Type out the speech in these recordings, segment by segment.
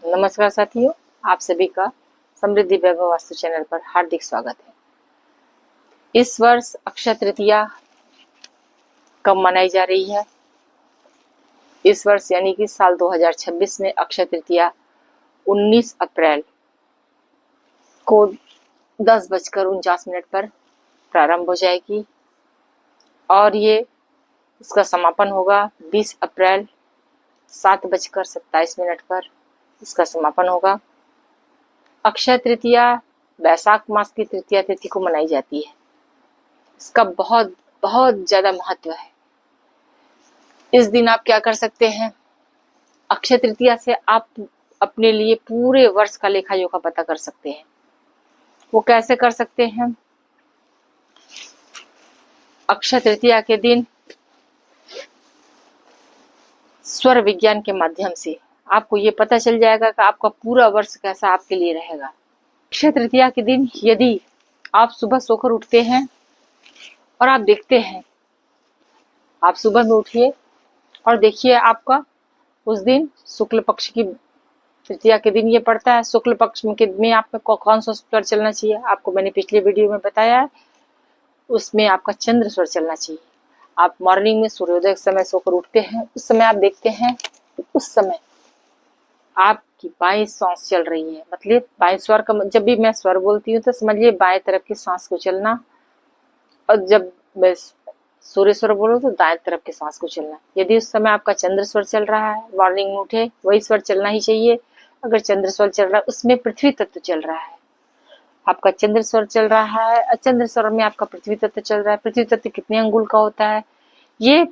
नमस्कार साथियों, आप सभी का समृद्धि वैभव वास्तु चैनल पर हार्दिक स्वागत है। इस वर्ष अक्षय तृतीया कब मनाई जा रही है? इस वर्ष यानी कि साल 2026 में अक्षय तृतीया 19 अप्रैल को 10:49 पर प्रारंभ हो जाएगी और इसका समापन होगा 20 अप्रैल 7:27 पर इसका समापन होगा। अक्षय तृतीया वैशाख मास की तृतीया तिथि को मनाई जाती है। इसका बहुत बहुत ज्यादा महत्व है। इस दिन आप क्या कर सकते हैं? अक्षय तृतीया से आप अपने लिए पूरे वर्ष का लेखा जोखा पता कर सकते हैं। वो कैसे कर सकते हैं? अक्षय तृतीया के दिन स्वर विज्ञान के माध्यम से आपको ये पता चल जाएगा कि आपका पूरा वर्ष कैसा आपके लिए रहेगा। अक्षय तृतीया के दिन यदि आप सुबह सोकर उठते हैं और आप देखते हैं, आप सुबह में उठिए और देखिए आपका उस दिन शुक्ल पक्ष की तृतीया के दिन ये पड़ता है। शुक्ल पक्ष में आप कौन सा स्वर चलना चाहिए? आपको मैंने पिछले वीडियो में बताया है, उसमें आपका चंद्र स्वर चलना चाहिए। आप मॉर्निंग में सूर्योदय के समय सोकर उठते हैं, उस समय आप देखते हैं, उस समय आपकी बाएं सांस चल रही है। मतलब बाएं स्वर का, जब भी मैं स्वर बोलती हूँ तो समझिए बाएं तरफ की सांस को चलना, और जब मैं सूर्य स्वर बोलो तो दाएं तरफ के सांस को चलना। यदि उस समय आपका चंद्र स्वर चल रहा है, मॉर्निंग में उठे वही स्वर चलना ही चाहिए। अगर चंद्र स्वर चल रहा है, उसमें पृथ्वी तत्व चल रहा है, आपका चंद्र स्वर चल रहा है, चंद्र स्वर में आपका पृथ्वी तत्व चल रहा है। पृथ्वी तत्व कितने अंगुल का होता है? ये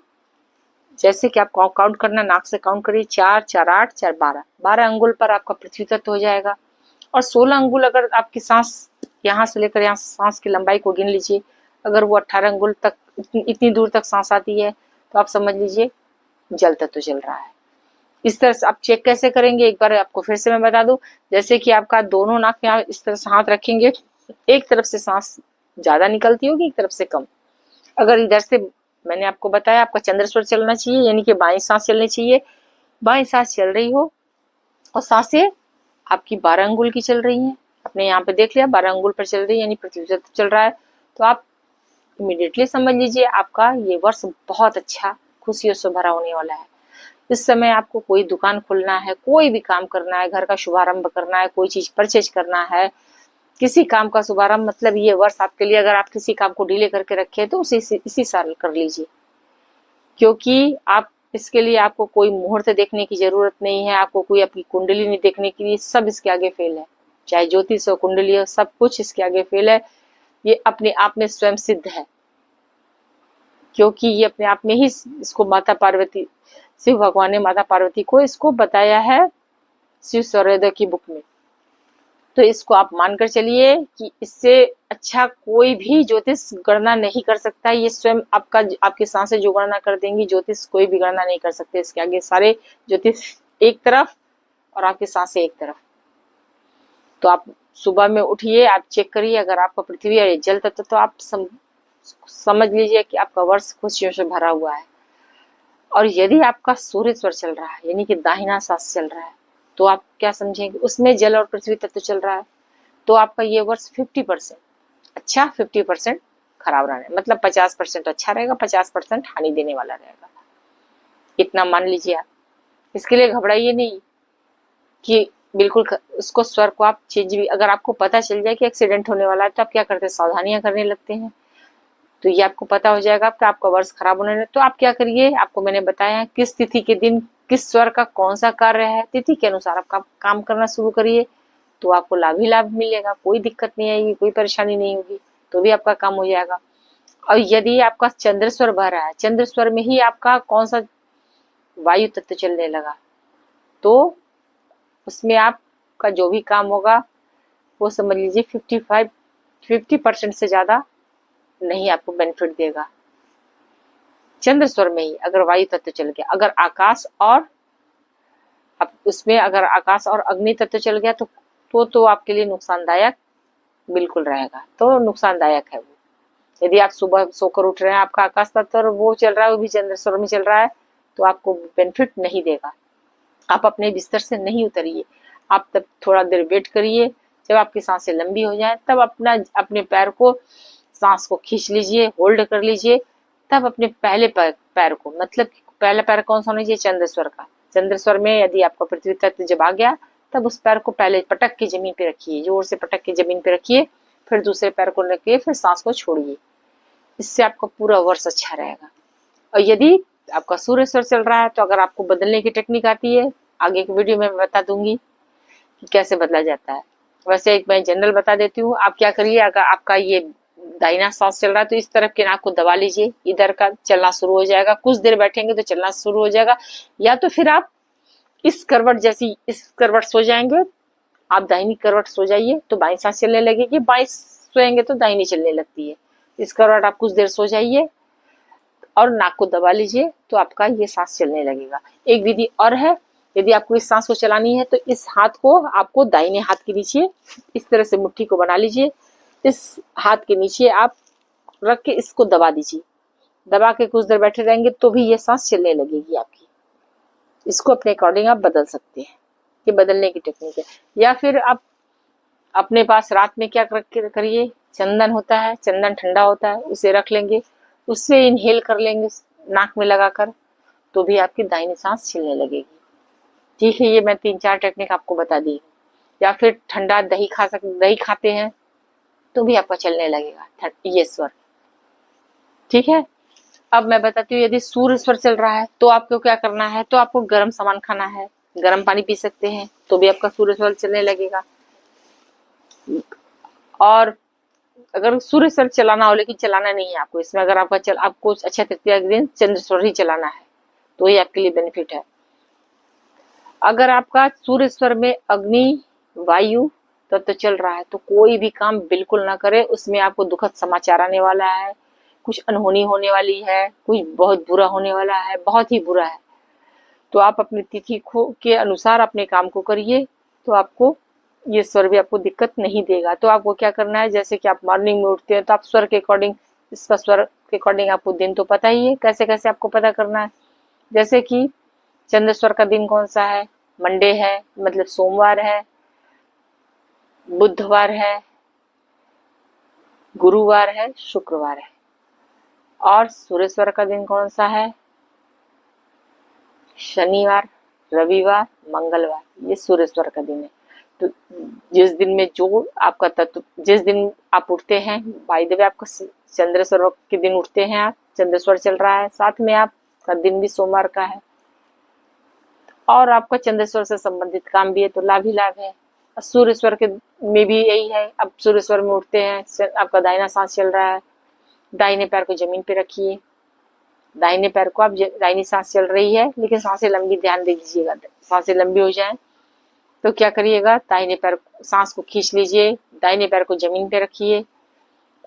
जैसे कि आप काउंट करना, नाक से काउंट करिए, 4 4 8 4 12, 12 अंगुल पर आपका पृथ्वी तत्व हो जाएगा। और 16 अंगुल अगर आपकी सांस यहाँ से लेकर यहाँ सांस की लंबाई को गिन लीजिए, अगर वो 18 अंगुल तक इतनी दूर तक सांस आती है तो आप समझ लीजिए जल तत्व चल रहा है। इस तरह से आप चेक कैसे करेंगे, एक बार आपको फिर से मैं बता दूं। जैसे कि आपका दोनों नाक में आप इस तरह से हाथ रखेंगे, एक तरफ से सांस ज्यादा निकलती होगी, एक तरफ से कम। अगर इधर से मैंने आपको बताया आपका चंद्र स्वर चलना चाहिए, यानी कि बाएं सांस चलनी चाहिए। बाएं सांस चल रही हो और सांसें आपकी 12 अंगुल की चल रही हैं, आपने यहाँ पे देख लिया 12 अंगुल पर चल रही है, यानी पृथ्वी तत्व चल रहा है। तो आप इमीडिएटली समझ लीजिए आपका ये वर्ष बहुत अच्छा खुशियों से भरा होने वाला है। इस समय आपको कोई दुकान खोलना है, कोई भी काम करना है, घर का शुभारंभ करना है, कोई चीज परचेज करना है, किसी काम का शुभारंभ, मतलब ये वर्ष आपके लिए, अगर आप किसी काम को डिले करके रखे तो इसी साल कर लीजिए, क्योंकि आप इसके लिए आपको कोई मुहूर्त देखने की जरूरत नहीं है, आपको कोई अपनी कुंडली नहीं देखने के लिए, सब इसके आगे फेल है। चाहे ज्योतिष हो, कुंडली हो, सब कुछ इसके आगे फेल है। ये अपने आप में स्वयं सिद्ध है, क्योंकि ये अपने आप में ही इसको माता पार्वती, शिव भगवान ने माता पार्वती को इसको बताया है शिव सूर्योदय की बुक में। तो इसको आप मानकर चलिए कि इससे अच्छा कोई भी ज्योतिष गणना नहीं कर सकता। ये स्वयं आपकी सांसें जो गणना कर देंगी, ज्योतिष कोई भी गणना नहीं कर सकते इसके आगे। सारे ज्योतिष एक तरफ और आपकी सांसें एक तरफ। तो आप सुबह में उठिए, आप चेक करिए, अगर आपका पृथ्वी और जल तत्व, तो आप समझ लीजिए कि आपका वर्ष खुशियों से भरा हुआ है। और यदि आपका सूर्य स्वर चल रहा है, यानी कि दाहिना सांस चल रहा है, तो आप क्या समझेंगे, उसमें जल और पृथ्वी तत्व चल रहा है, तो आपका ये वर्ष 50% अच्छा, 50% खराब रहना है। मतलब 50% अच्छा रहेगा, 50% हानि देने वाला रहेगा। इतना मान लीजिए आप। इसके लिए घबराइए नहीं कि बिल्कुल उसको स्वर को आप चेंज भी, अगर आपको पता चल जाए कि एक्सीडेंट होने वाला है तो आप क्या करते हैं, सावधानियां करने लगते हैं। तो ये आपको पता हो जाएगा कि आपका वर्ष खराब होने लगे, तो आप क्या करिए, आपको मैंने बताया किस तिथि के दिन किस स्वर का कौन सा कार्य है, तिथि के अनुसार आप काम करना शुरू करिए, तो आपको लाभ ही लाभ मिलेगा, कोई दिक्कत नहीं आएगी, कोई परेशानी नहीं होगी, तो भी आपका काम हो जाएगा। और यदि आपका चंद्र स्वर बह रहा है, चंद्र स्वर में ही आपका कौन सा वायु तत्व चलने लगा, तो उसमें आपका जो भी काम होगा वो समझ लीजिए 50% से ज्यादा नहीं आपको बेनिफिट देगा। चंद्र स्वर में ही अगर वायु तत्व चल गया, अगर आकाश और उसमें अगर आकाश और अग्नि तत्व चल गया तो आपके लिए नुकसानदायक बिल्कुल रहेगा, तो नुकसानदायक है वो। यदि आप सुबह सोकर उठ रहे हैं, आपका आकाश तत्व वो चल रहा है, वो भी चंद्र स्वर में चल रहा है, तो आपको बेनिफिट नहीं देगा। आप अपने बिस्तर से नहीं उतरिए, आप तब थोड़ा देर वेट करिए, जब आपकी सांसें लंबी हो जाए तब अपने पैर को, सांस को खींच लीजिए, होल्ड कर लीजिए। तब अपने पहले पैर को, मतलब पहला पैर कौन सा होना चाहिए, चंद्रस्वर का। चंद्रस्वर में यदि आपका पृथ्वी तत्व जब आ गया, तब उस पैर को पहले पटक के जमीन पे रखिए, जोर से पटक के जमीन पे रखिए, फिर दूसरे पैर को रखिए, फिर सांस को छोड़िए। इससे आपका पूरा वर्ष अच्छा रहेगा। और यदि आपका सूर्य स्वर चल रहा है तो अगर आपको बदलने की टेक्निक आती है, आगे की वीडियो में मैं बता दूंगी कि कैसे बदला जाता है। वैसे एक मैं जनरल बता देती हूँ। आप क्या करिए, अगर आपका ये दाहिना सांस चल रहा है तो इस तरफ के नाक को दबा लीजिए, इधर का चलना शुरू हो जाएगा। कुछ देर बैठेंगे तो चलना शुरू हो जाएगा। या तो फिर आप इस करवट सो जाएंगे, आप दाहिनी करवट सो जाइए तो बाईं सांस चलने लगेगी, बाईं सोएंगे तो दाहिनी चलने लगती है। इस करवट आप कुछ देर सो जाइए और नाक को दबा लीजिए तो आपका ये सांस चलने लगेगा। एक विधि और है, यदि आपको इस सांस को चलानी है तो इस हाथ को आपको दाहिने हाथ के नीचे इस तरह से मुट्ठी को बना लीजिए, इस हाथ के नीचे आप रख के इसको दबा दीजिए। दबा के कुछ देर बैठे रहेंगे तो भी ये सांस चलने लगेगी आपकी। इसको अपने अकॉर्डिंग आप बदल सकते हैं, ये बदलने की टेक्निक है। या फिर आप अपने पास रात में क्या करिए, चंदन होता है, चंदन ठंडा होता है, उसे रख लेंगे, उससे इनहेल कर लेंगे नाक में लगाकर, तो भी आपकी दाहिनी सांस चलने लगेगी। ठीक है, ये मैं 3-4 टेक्निक आपको बता दी। या फिर ठंडा दही दही खाते हैं तो भी आपका चलने लगेगा ये स्वर। ठीक है, अब मैं बताती हूँ, यदि सूर्य स्वर चल रहा है तो आपको क्या करना है, तो आपको गर्म सामान खाना है, गर्म पानी पी सकते हैं तो भी आपका सूर्य स्वर चलने लगेगा। और अगर सूर्य स्वर चलाना हो लेकिन चलाना नहीं है आपको, इसमें अगर आपको अच्छा तृतीया के दिन चंद्र स्वर ही चलाना है तो ये आपके लिए बेनिफिट है। अगर आपका सूर्य स्वर में अग्नि वायु तत्व चल रहा है तो कोई भी काम बिल्कुल ना करे, उसमें आपको दुखद समाचार आने वाला है, कुछ अनहोनी होने वाली है, कुछ बहुत बुरा होने वाला है, बहुत ही बुरा है। तो आप अपनी तिथि के अनुसार अपने काम को करिए तो आपको ये स्वर भी आपको दिक्कत नहीं देगा। तो आपको क्या करना है, जैसे कि आप मॉर्निंग में उठते हैं तो आप स्वर के अकॉर्डिंग, इसका स्वर के अकॉर्डिंग आपको दिन तो पता ही है, कैसे कैसे आपको पता करना है। जैसे कि चंद्र स्वर का दिन कौन सा है, मंडे है, मतलब सोमवार है, बुधवार है, गुरुवार है, शुक्रवार है। और सूर्य स्वर का दिन कौन सा है, शनिवार, रविवार, मंगलवार, ये सूर्य स्वर का दिन है। तो जिस दिन में जो आपका तत्व, जिस दिन आप उठते हैं, बाय द वे आपका चंद्र स्वर के दिन उठते हैं आप, चंद्र स्वर चल रहा है, साथ में आपका दिन भी सोमवार का है और आपका चंद्र स्वर से संबंधित काम भी है तो लाभ ही लाभ है। सूर्य स्वर के में भी यही है, अब सूर्य स्वर में उठते हैं, आपका दाहिना सांस चल रहा है, दाहिने पैर को जमीन पे रखिए, दाहिने पैर को आप, दाहिनी सांस चल रही है लेकिन सांसें लंबी, ध्यान दे दीजिएगा, सांसें लंबी हो जाए तो क्या करिएगा, दाहिने पैर सांस को खींच लीजिए, दाहिने पैर को जमीन पे रखिए,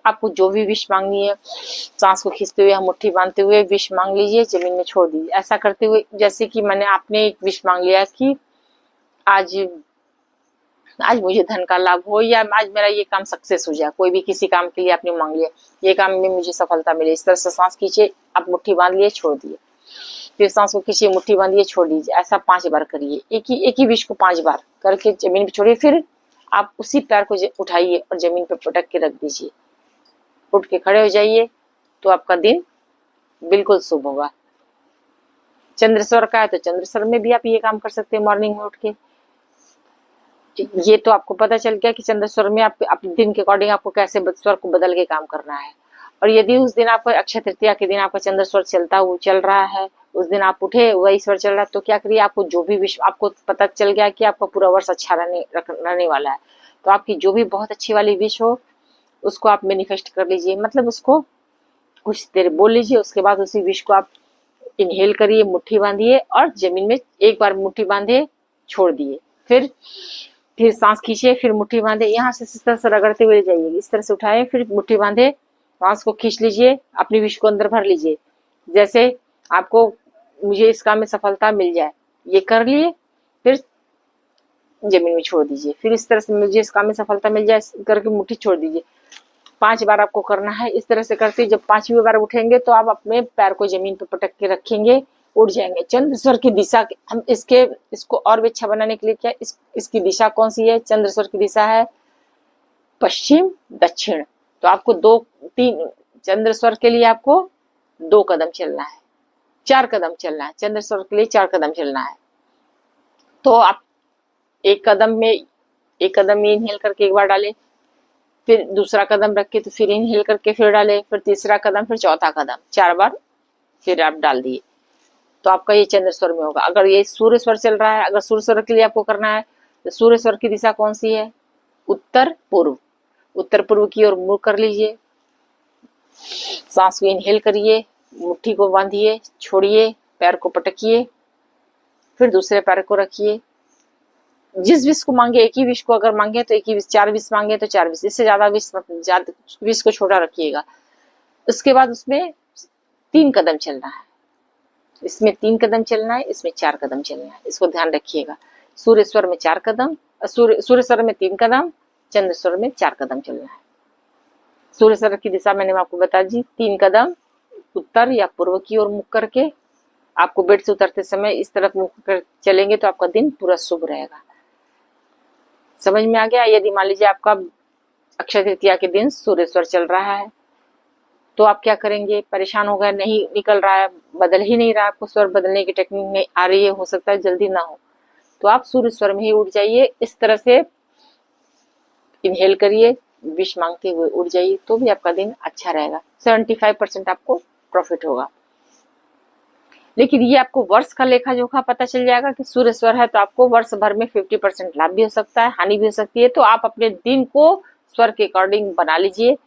आपको जो भी विश मांगनी है सांस को खींचते हुए, मुट्ठी बांधते हुए विश मांग लीजिए, जमीन में छोड़ दीजिए। ऐसा करते हुए, जैसे कि आपने एक विश मांग लिया कि आज मुझे धन का लाभ हो, या आज मेरा ये काम सक्सेस हो जाए, कोई भी किसी काम के लिए आपने मांग लिया, ये काम में मुझे सफलता मिले, इस तरह से सांस खींचिए, आप मुट्ठी बांध लिए, छोड़ दिए, फिर सांस को खींचिए, मुट्ठी बांधिए, छोड़ दीजिए। ऐसा 5 बार करिए, एक ही विश को 5 बार करके जमीन पे छोड़िए, फिर आप उसी पैर को उठाइए और जमीन पे पटक के रख दीजिए, उठ के खड़े हो जाइए तो आपका दिन बिल्कुल शुभ होगा। चंद्र स्वर का है तो चंद्र स्वर में भी आप ये काम कर सकते हैं मॉर्निंग में उठ के। ये तो आपको पता चल गया कि चंद्र स्वर में आप दिन के अकॉर्डिंग आपको कैसे स्वर को बदल के काम करना है। और यदि उस दिन आपको अक्षय तृतीया के दिन आपका चंद्र स्वर चल रहा है, उस दिन आप उठे वही स्वर चल रहा है, तो क्या करिए, आपको जो भी विश, आपको पता चल गया कि आपका पूरा वर्ष अच्छा रहने वाला है, तो आपकी जो भी बहुत अच्छी वाली विश हो उसको आप मैनिफेस्ट कर लीजिए, मतलब उसको कुछ देर बोल लीजिए, उसके बाद उसी विश को आप इनहेल करिए, मुट्ठी बांधिए और जमीन में एक बार मुट्ठी बांधे छोड़ दिए, फिर सांस खींचिए, फिर मुट्ठी बांधे, यहाँ से इस तरह से रगड़ते हुए जाइए, इस तरह से उठाए, फिर मुट्ठी बांधे, सांस को खींच लीजिए, अपनी विश को अंदर भर लीजिए, जैसे आपको मुझे इस काम में सफलता मिल जाए, ये कर लिए, फिर जमीन में छोड़ दीजिए, फिर इस तरह से मुझे इस काम में सफलता मिल जाए करके मुट्ठी छोड़ दीजिए। 5 बार आपको करना है। इस तरह से करते जब 5वीं बार उठेंगे तो आप अपने पैर को जमीन पर पटक के रखेंगे, उड़ जाएंगे। चंद्र स्वर की दिशा हम इसको और भी अच्छा बनाने के लिए क्या इसकी दिशा कौन सी है? चंद्र स्वर की दिशा है पश्चिम दक्षिण। तो आपको 2-3 चंद्र स्वर के लिए आपको 2 कदम चलना है, 4 कदम चलना है। चंद्र स्वर के लिए 4 कदम चलना है। तो आप एक कदम में इनहेल करके एक बार डालें, फिर दूसरा कदम रख के तो फिर इनहेल करके फिर डालें, फिर तीसरा कदम, फिर चौथा कदम, 4 बार फिर आप डाल दिए। तो आपका ये चंद्र स्वर में होगा। अगर ये सूर्य स्वर चल रहा है, अगर सूर्य स्वर के लिए आपको करना है तो सूर्य स्वर की दिशा कौन सी है? उत्तर पूर्व। उत्तर पूर्व की ओर मुंह कर लीजिए, सांस को इनहेल करिए, मुट्ठी को बांधिए, छोड़िए, पैर को पटकिए, फिर दूसरे पैर को रखिए। जिस विष को मांगे, एक ही विष को अगर मांगे तो एक ही विष, 4 विष मांगे तो 4 विष, इससे ज्यादा विष को छोटा रखिएगा। उसके बाद उसमें 3 कदम चलना है, इसमें 3 कदम चलना है, इसमें 4 कदम चलना है। इसको ध्यान रखिएगा। सूर्य स्वर में 4 कदम, सूर्य स्वर में 3 कदम, चंद्र स्वर में 4 कदम चलना है। सूर्य स्वर की दिशा मैंने आपको बता दी, 3 कदम उत्तर या पूर्व की ओर मुख करके। आपको बेड से उतरते समय इस तरफ मुख कर चलेंगे तो आपका दिन पूरा शुभ रहेगा। समझ में आ गया? यदि मान लीजिए आपका अक्षय तृतीया के दिन सूर्य स्वर चल रहा है तो आप क्या करेंगे? परेशान हो गए, नहीं निकल रहा है, बदल ही नहीं रहा, आपको स्वर बदलने की टेक्निक नहीं आ रही है, हो सकता है जल्दी ना हो, तो आप सूर्य स्वर में ही उठ जाइए। इस तरह से इनहेल करिए, विष मांगते हुए उठ जाइए, तो भी आपका दिन अच्छा रहेगा। 75% आपको प्रॉफिट होगा। लेकिन ये आपको वर्ष का लेखा जोखा पता चल जाएगा कि सूर्य स्वर है तो आपको वर्ष भर में 50% लाभ भी हो सकता है, हानि भी हो सकती है। तो आप अपने दिन को स्वर के अकॉर्डिंग बना लीजिए,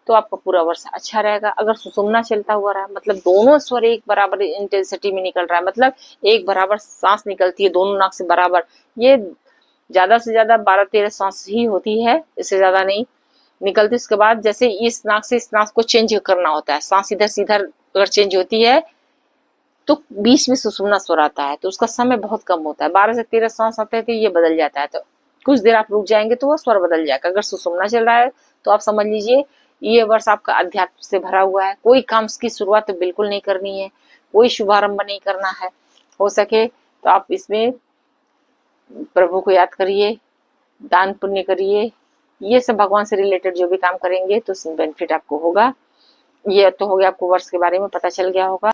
तो आपका पूरा वर्ष अच्छा रहेगा। अगर सुषुम्ना चलता हुआ रहा, मतलब दोनों स्वर एक बराबर इंटेंसिटी में निकल रहा है, मतलब एक बराबर सांस निकलती है दोनों नाक से बराबर, ये ज्यादा से ज्यादा 12-13 सांस ही होती है, इससे ज्यादा नहीं निकलती। उसके बाद जैसे इस नाक से इस नाक को चेंज करना होता है, सांस इधर से इधर अगर चेंज होती है तो बीच में सुषुम्ना स्वर आता है, तो उसका समय बहुत कम होता है। 12 से 13 सांस आते हैं तो ये बदल जाता है, तो कुछ देर आप रुक जाएंगे तो वो स्वर बदल जाएगा। अगर सुषुम्ना चल रहा है तो आप समझ लीजिए ये वर्ष आपका अध्यात्म से भरा हुआ है। कोई काम की शुरुआत तो बिल्कुल नहीं करनी है, कोई शुभारंभ नहीं करना है। हो सके तो आप इसमें प्रभु को याद करिए, दान पुण्य करिए, ये सब भगवान से रिलेटेड जो भी काम करेंगे तो उसमें बेनिफिट आपको होगा। ये तो हो गया, आपको वर्ष के बारे में पता चल गया होगा।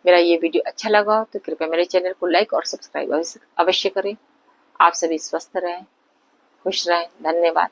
मेरा ये वीडियो अच्छा लगा तो कृपया मेरे चैनल को लाइक और सब्सक्राइब अवश्य करें। आप सभी स्वस्थ रहें, खुश रहें। धन्यवाद।